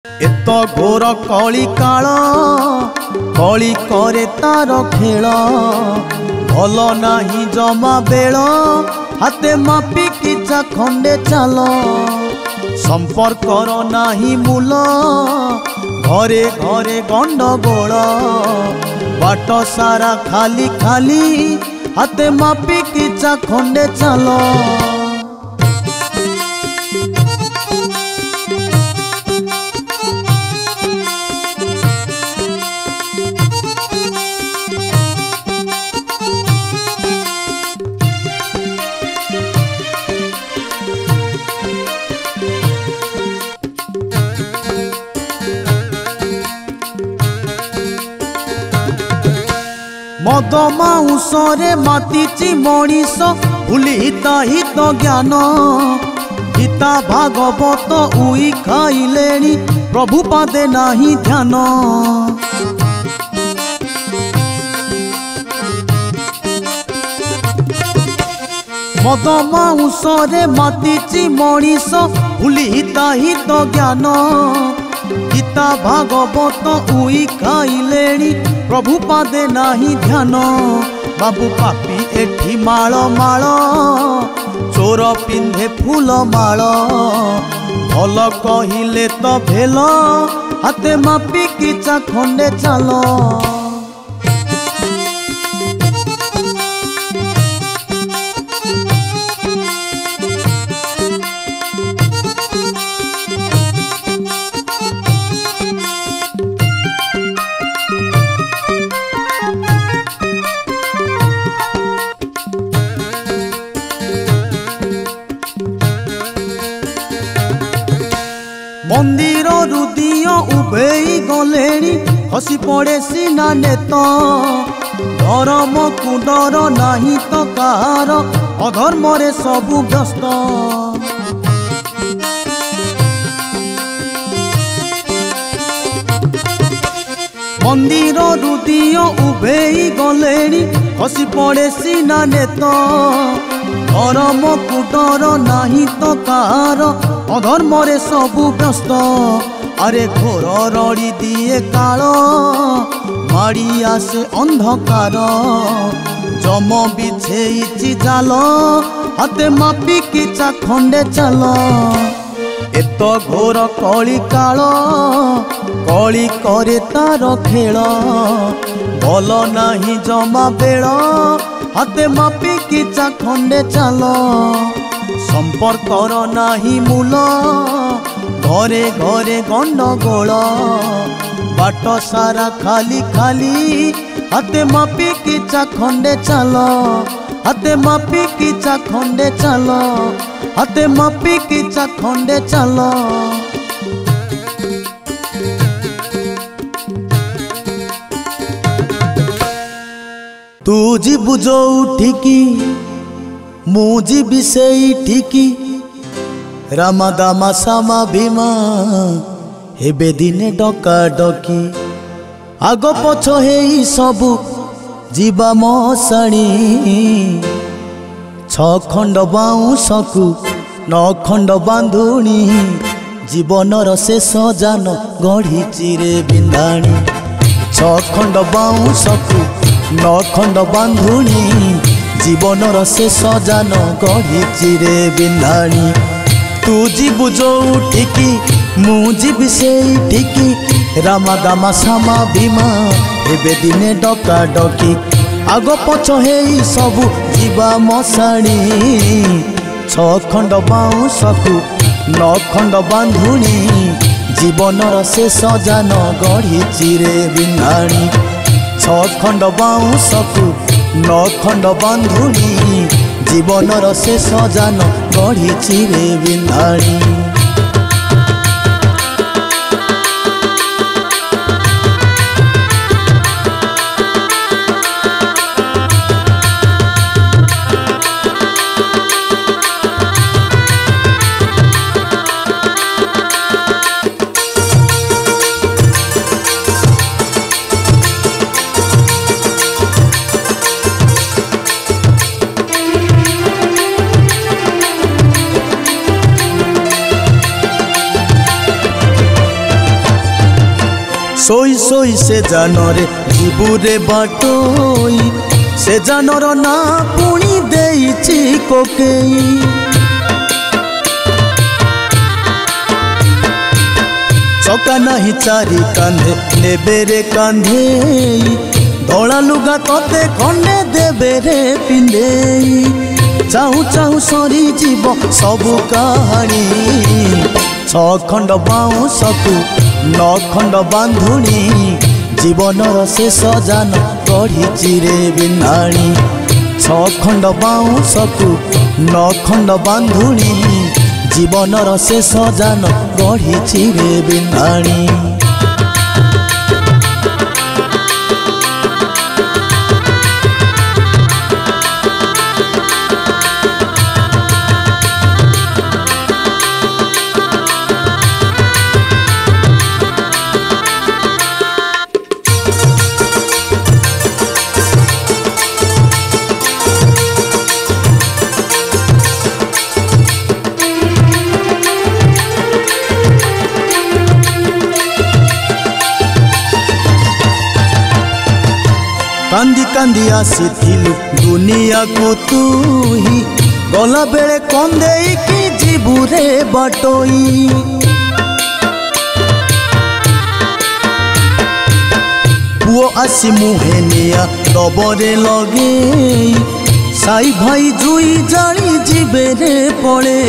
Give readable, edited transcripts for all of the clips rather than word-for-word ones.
एत घोर कली काल कली करे तार खेल भल नाही जमा बेल हाथे मापी किचा खंडे चाल संपर्क नाही मूल घरे घरे गंडगोल बाट सारा खाली खाली हाथे मापी किचा खंडे चाल। मद माउसरे मातिची मनीष भूली हित ज्ञान गीता भागवत उई खाइलेनी प्रभु पादे नाही ध्यान। मद माउसरे मातिची मनीष भूली हित ज्ञान गीता भागवत उई खाइलेनी प्रभु पादे नाही ध्यान। बाबू पापी एठी माल माल चोर पिंधे फूल माल भल कहिले तो भेल हाथे मापी किचा खंडे चाल। मंदिर रुदिय उभेई गलेनी हसी पड़े सीना नेत धर्म को डर नाही तो कार अधर्म रे सबु व्यस्त। मंदिर रुदिय उभेई गलेनी हसी पड़े सीना नेत धर्म को डर नाही तो कार अधर्म रे सबु व्यस्त। अरे घोर रड़ी दिए काल माड़ी आसे अंधकार जम बिछेइची जाल हाथे मापी किचा खंडे चाल। एत घोर कली काल कली करे तार खेल भल नाही जमा बेल हाथे मापी किचा खंडे चाल संपर्क नाही मूल घरे घरे गंडगोल बाट सारा खाली खाली हाथे मापी किचा खंडे चाल हाथे मापी किचा खंडे चाल हाथे मापी किचा खंडे चाल। तू जीबु जो उठिकी मु जीबी से ठिकी रामा दामा सामा भीमा हेबे दिने डका डकी आग पछ हेई सबु जीवा मशाणी छ खंड बाउंसकु 9 खंड बांधुणी जीवनर शेष जान गढ़ी चिरे बिंधाणी 6 खंड बाउंसकु 9 खंड बांधुणी जीवनर शेष जान गढ़ी चिरे बिंधाणी। तू जीबु जो उठिकी मु जीबी से ठिकी रामा दामा सामा भीमा एबे दिने डका डकी आग पछ हेई सबु जीवा मशाणी 6 खंड बाउंसकु 9 खंड बांधुणी जीवनर शेष जान गढ़ी चिरे बिंधाणी 6 खंड बाउंसकु 9 खंड बांधुणी जीवनर शेष जान गढ़ी चिरे बिंधाणी। सोई सोई से जानरे जीबुरे बाटोई से जानर ना पुणी देइछि कोकेई चका नहीं चारि कांधे नेबे रे कांधे धला लुगा तते खंडे देबे रे पिंधेई चाहू चाहू सरी जीव सबु कहानी छ खंड बाउंसकु 9 खंड बांधुणी जीवनर शेष जान गढ़ी चिरे बिन्हाणी 6 खंड बाउंसकु 9 खंड बांधुणी जीवनर शेष जान गढ़ी चिरे बिन्हाणी कांदी कांदी आसीथिलु दुनिया को तू ही गला बेले कंदे की जीबुरे बाटोई पुओ आसी मुहे निया दबरे लगे साई भाई जुई जानी जीबे रे पड़े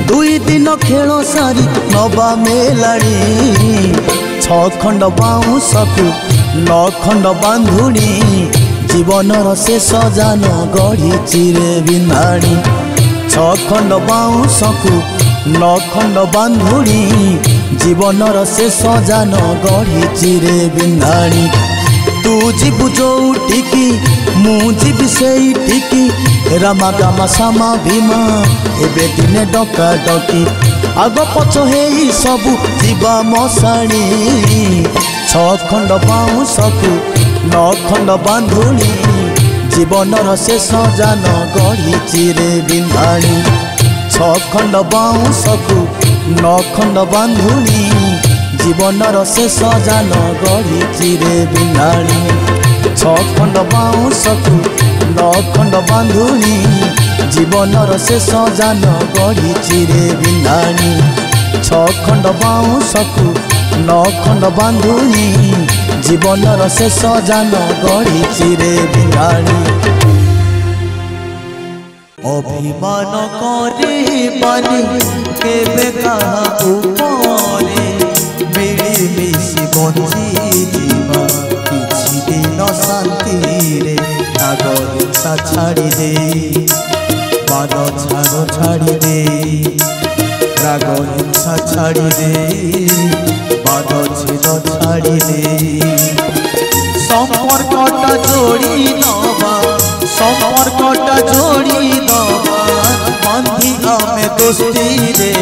2 दिन खेल सारी नबा मेलाणी 6 खंड बाउंसकु 9 खंड बांधुणी जीवनर शेष जान गढ़ी चिरे बिन्हाणी 6 खंड बाउंसकु 9 खंड बांधुणी जीवनर शेष जान गढ़ी चिरे बिन्हाणी तू जीवु जोटिकी मु जीवी सेइटिकी रामा गामा सामा भीमा एबे दिने डका डकी आग पछ हेई सबु जीवा मशाणी 6 खंड बाउंसकु 9 खंड बांधुणी जीवनर शेष जान गढ़ी चिरे बिन्हाणी 6 खंड बाउंसकु 9 खंड बांधुणी जीवनर शेष जान गढ़ी चिरे बिन्हाणी 6 खंड बाउंसकु 9 खंड बांधुणी जीवनर शेष जान गढ़ी चिरे बिन्हाणी 6 खंड बाउंसकु 9 खंड बांधुणी जीवनर शेष जान गढ़ी चिरे बिन्हाणी अभिमान करे पानी केबे कहा उपरे मिली मिसी बंची जीवा किछि दिन शांति रे राग हिंसा छाड़ी दे बाद छाड़ छाड़ी दे राग हिंसा छाड़ी दे बाद छेद छाड़ी दे संपर्कटा जोड़ी नवा संपर्कटा जोड़ी नवा बांधी आमे दोस्ती रे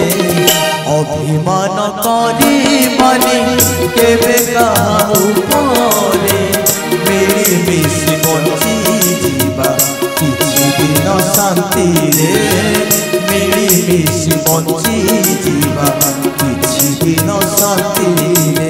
अभिमान करी मानी केबे कहा उपरे मिली मिसी बंची जीवा किछि दिन शांति रे मिली मिसी बंची जीवा किछि दिन शांति रे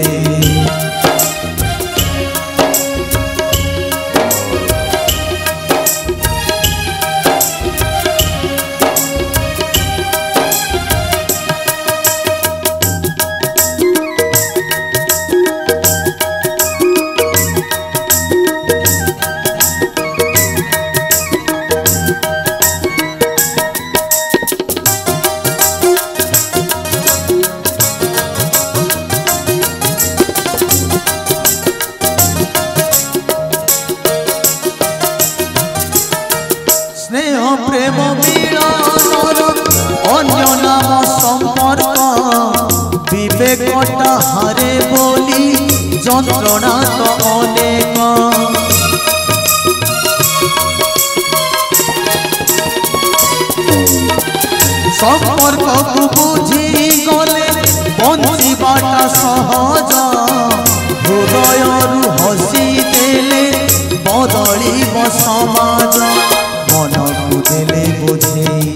विवेकटा हारे बोली যন্ত্রণা তো অনেক সম্পর্কକୁ বুঝি গলে বঞ্চিবাটা সহজ হৃদয়ରୁ হসি দেলে বদলিব সমাজ মনକୁ দেলে বুঝেই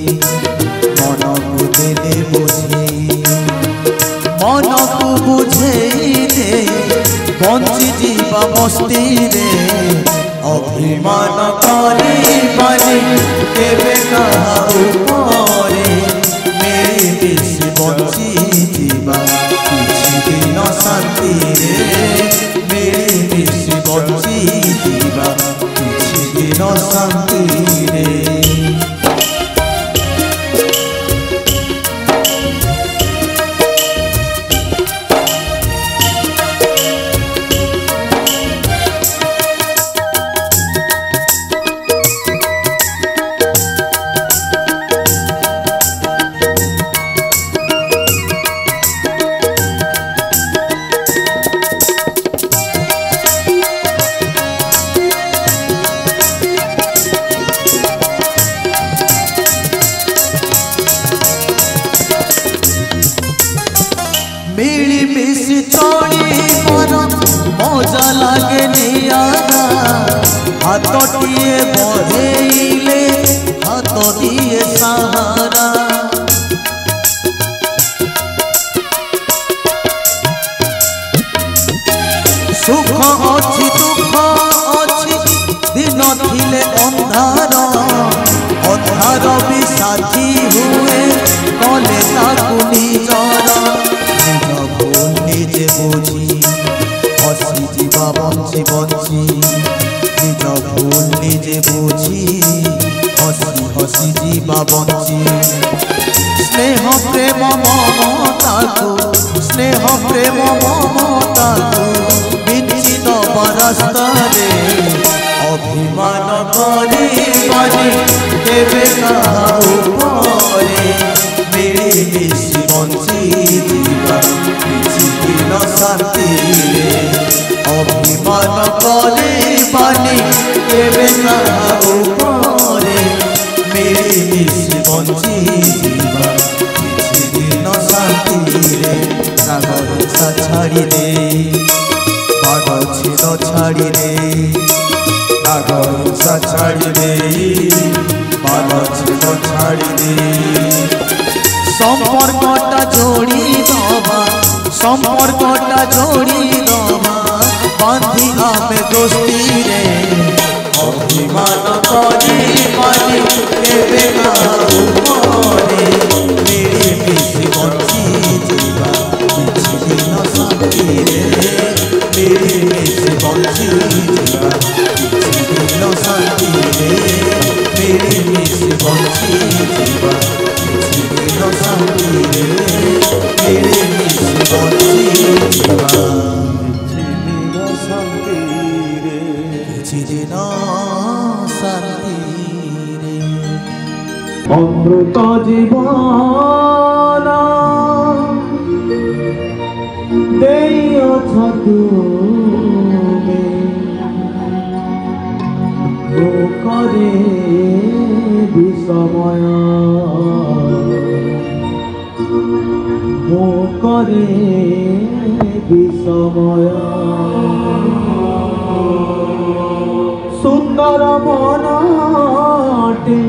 মনକୁ দেলে বুঝেই মনକୁ বুঝেই দে बंची जीवा मस्ती रे अभिमान करिबानी केबे कहा उपरे मेरी मिसी बंची जीवा किछि दिन शांति रे मेरी मिसी बंची जीवा किछि दिन शांति रे मिलीमिशी चली मोर मजा लागे नियादा हाथटिए बढ़ेले हाथ दिए सहारा सुख अच्छी दुख अच्छी दिन थिले अंधार अंधार भी साथी हुए कले ताकू निजर निजे बुझी हसी जीवा बंची बंची निज भूल निजे बुझी हसी हसी जीवा बंची स्नेह प्रेम ममता को स्नेह प्रेम ममता को बिंची दबा रास्ता रे अभिमान करिबानी केबे कहा उपरे मेरी मिसी बंची जीवा किछि दिन शांति रे अभिमान करिबानी केबे कहा उपरे मेरी मिसी बंची जीवा किछि दिन शांति रे राग हिंसा छाड़ी दे बाध छेद छाड़ी दे राग हिंसा छाड़ी दे बाध छेद छाड़ी दे सम्पर्कटा जोड़ी दबा सम्पर्कटा जोड़ी दबा बांधी आमे दोस्ती रे अभिमान करिबानी केबे कहा उपरे मेरी मिसी बंची जीवा किछि दिन शांति रे मेरी मिसी बंची जीवा किछि दिन शांति रे मेरी मिसी बंची जीवा किछि दिन शांति रे मेरी मिसी बंची जीवा किछि दिन शांति रे किछि दिन शांति रे अमृत जीवन देइछ तुमे करे विषमय करे विषमय सुंदर मनाटे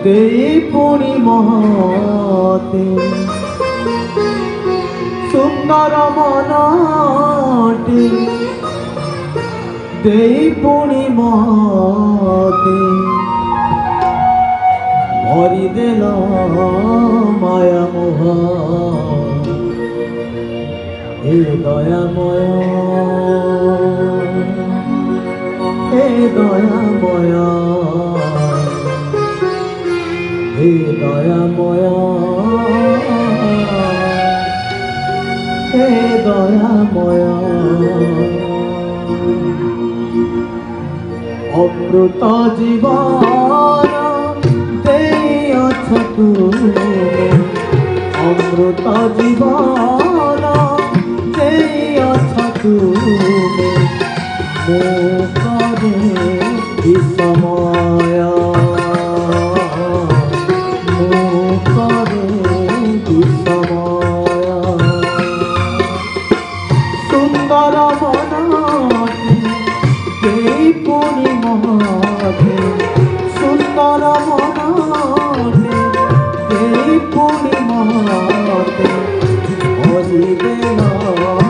तेई पुणी महते सुंदर मनाटे तेई पुणी महते भरी देल माया मोह हे दयामय हे दयामय हे दयामय हे दयामय अमृत जीवन देइछ तुमे अमृत जीवन देइछ तुमे मो करे विषमय मो करे विषमय सुंदर मनाटे देई पुणी महते सुंदर मनाटे देई पुणी महते भरी देल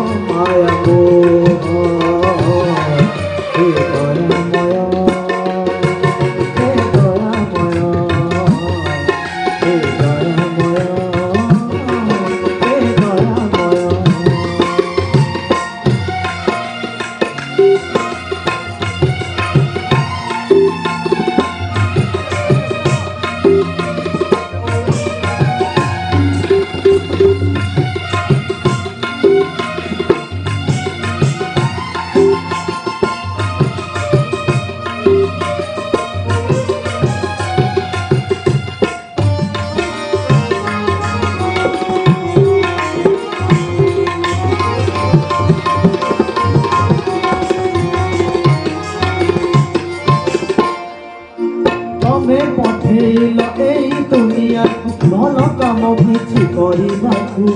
को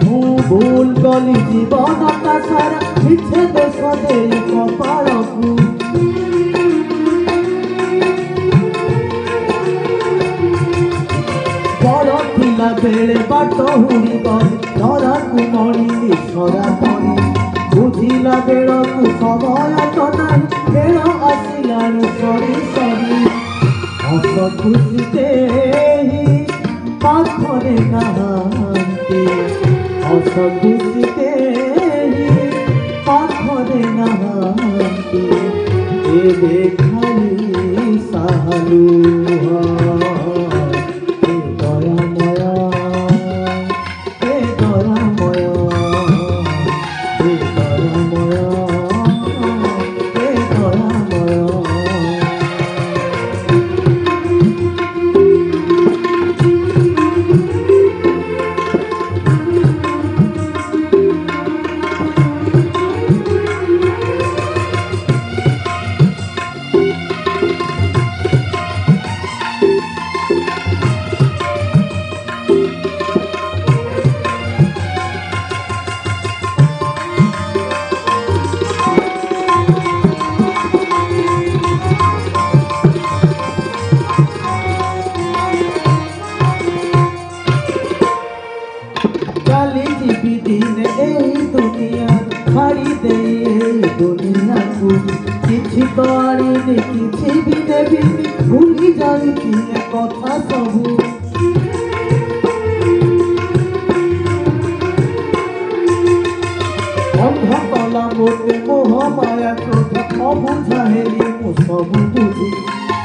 मु भूल गली जीवन का सारा मिछे दोष दे कपाल को बड़ थिला बेले बाट हुड़ी गली धरा को मणि सरा पड़ी बुझिला बेल को समय तो नहीं बेल आसिलानु सरी सरी हस खुशी पाखरे नहांती हस खुशी पाखरे नहांती एबे खाली सालू किसी तो आनी किसी भी देवी भूली जाती कथा सबू अंधा कला मोटे मोह माया क्रोध अबुझा हेली मु सबू बुझी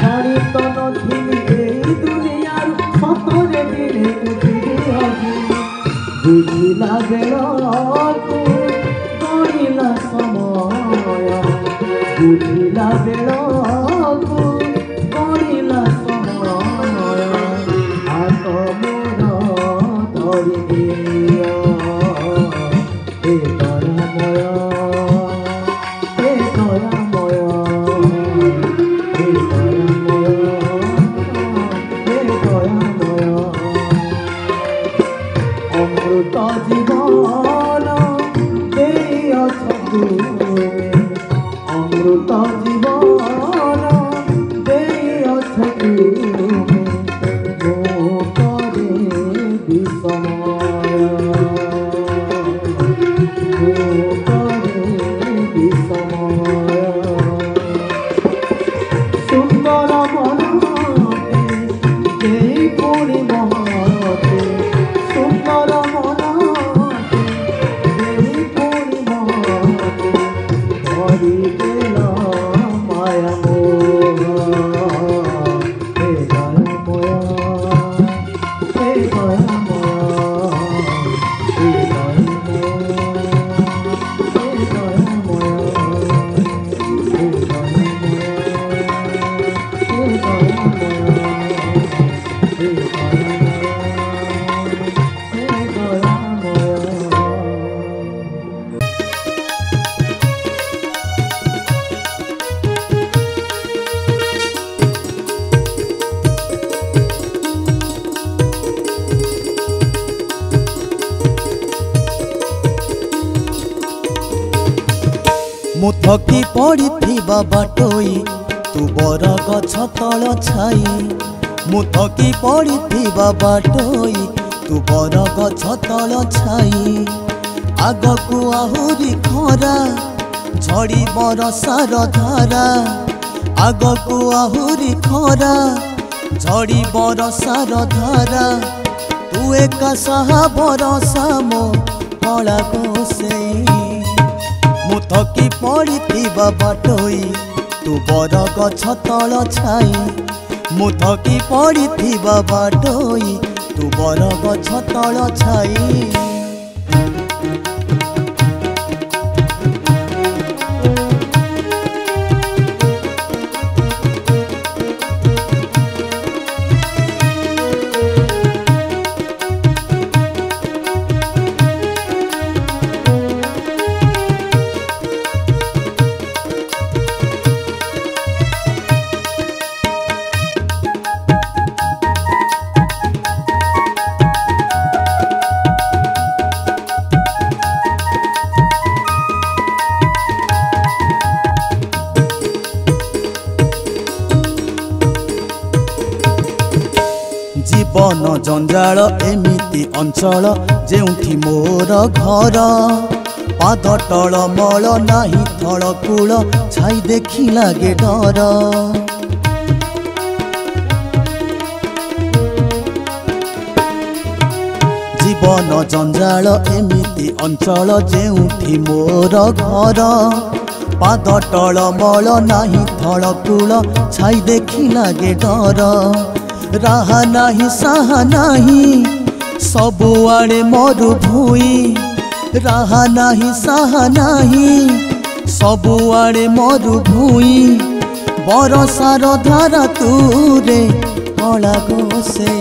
जानी तो नथिली दुनिया सतरे दिने मुझी हजी बुझिला बेलकू गणिला समय बुझिला बेलकू गणिला समय हाथ मोर धरि दियो हे दयामय हे दयामय हे दयामय हे दयामय अमृत जीवन देयछ तुमे अमृत जीवन देयछ तुमे मो करे विषमय मो करे विषमय सुंदर मनते देई पुणी महते सुंदर मनते देई पुणी महते हरि बेला माया मोह हे दयामय हे दयामय हे दयामय हे दयामय हे दयामय हे दयामय हे दयामय मु थकी पड़िथिबा बाटोई तू बर गछ तल छाई मु थकी पड़िथिबा बाटोई तू बर गछ तल छाई आगकू आहुरी खरा झड़ी बरसार धारा आगकू आहुरी खरा झड़ी बरसार धारा तू एका साहा बरसा मो कला गोसेई मु थकी पड़िथिबा बाटोई तू बर गछ तल छाई मु थकी पड़िथिबा बाटोई तू बर गछ तल छाई जंजाल एमिति अंचल जेउठी मोर घर पाद टल मल नाही थल कूल छाई देखी लागे डर जीवन जंजाल एमिति अंचल जेउठी मोर घर पाद टल मल नाही थल कूल छाई देखी लागे डर राहा नाही साहा नाही सबुआड़े मरुभूई राहा नाही साहा नाही सबुआड़े मरुभूई बरसार धारा तूरे कला गोसे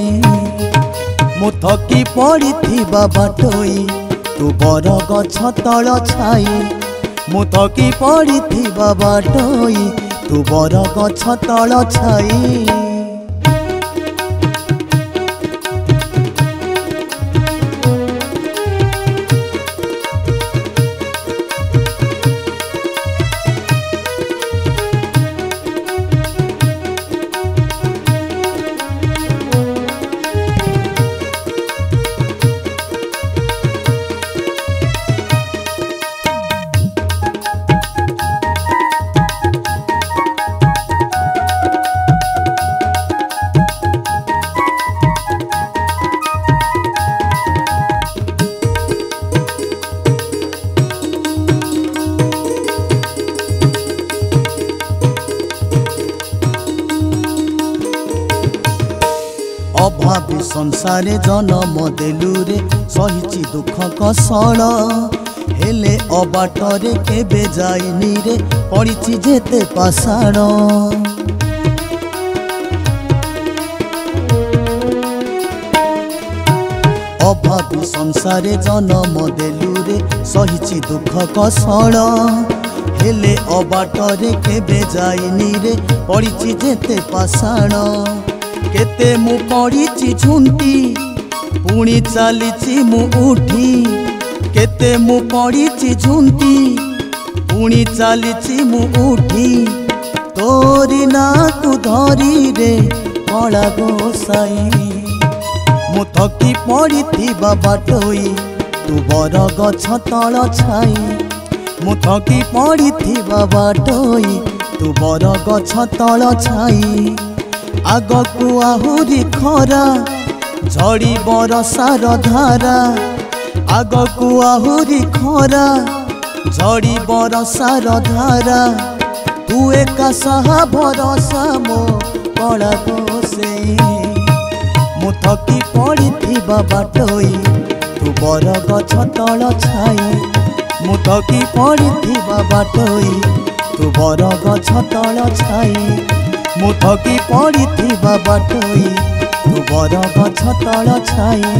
मु थकी पड़िथिबा बाटोई तू बर गछ तल छाई मु थकी पड़िथिबा बाटोई तू बर गछ तल छाई अभावी संसारे जन्म देलुरे सहिची दुख कसल हेले अबाटरे केबे जाइनी रे पड़िची जेते पाषाण अभावी संसारे जन्म देलुरे सहिची दुख कसल हेले अबाटरे केबे जाइनी रे पड़िची जेते पाषाण केते मु पड़ीची झुंटी पुणी चलीची मु उठी केते मु पड़ीची झुंटी पुणी चलीची मु उठी तोरी ना तू धरी रे कला गोसाई मु थकी पड़िथिबा बाटोई तू बर गछ तल छाई मु थकी पड़िथिबा बाटोई तू बर गछ तल छाई आगकु आहुरी खरा झड़ी बरसार धारा आगकु आहुरी खरा झड़ी बरसार धारा तू एका साहा भरसा मो कला गोसे मु थकी पड़िथिबा बाटोई तू बर गछ तल छाई मु थकी पड़िथिबा बाटोई तू बर गछ तल छाई मु थकी पड़िथिबा बाटोई तू बर गछ तल छाई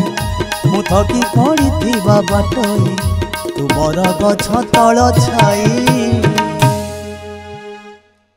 मु थकी पड़िथिबा बाटोई तू बर गछ तल छाई।